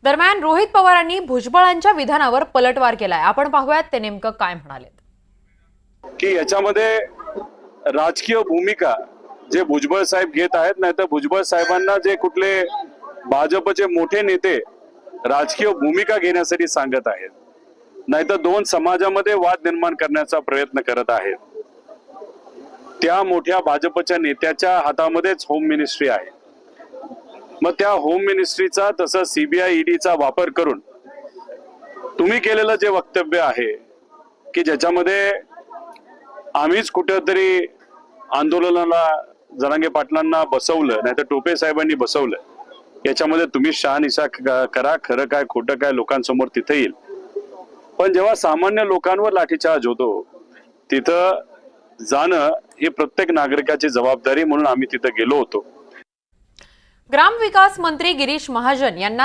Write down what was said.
दरम्यान रोहित पवारांनी भुजबळांच्या विधानावर पलटवार केलाय। आपण पाहूयात ते नेमकं काय म्हणालेत। की याच्यामध्ये राजकीय भूमिका जे भुजबळ साहेब घेत आहेत, नाही तर भुजबळ साहेबांना जे कुठले भाजपचे मोठे नेते राजकीय भूमिका घेण्यासाठी सांगत आहेत, नाही तर दोन समाजामध्ये वाद निर्माण करण्याचा प्रयत्न करत आहेत। त्या मोठ्या भाजपच्या नेत्याच्या हातामध्येच होम मिनिस्ट्री आहे। मग त्या होम मिनिस्ट्रीचा तसं सीबीआय ईडीचा वापर करून तुम्ही केलेलं जे वक्तव्य आहे की ज्याच्यामध्ये आम्हीच कुठेतरी आंदोलनाला जरांगे पाटलांना बसवलं, नाही तर टोपे साहेबांनी बसवलं, याच्यामध्ये तुम्ही शहानिशा करा, खरं काय खोटं काय लोकांसमोर तिथे येईल। पण जेव्हा सामान्य लोकांवर लाठीचार्ज होतो तिथं जाणं ही प्रत्येक नागरिकाची जबाबदारी, म्हणून आम्ही तिथे गेलो होतो। ग्रामविकास मंत्री गिरीश महाजन यांना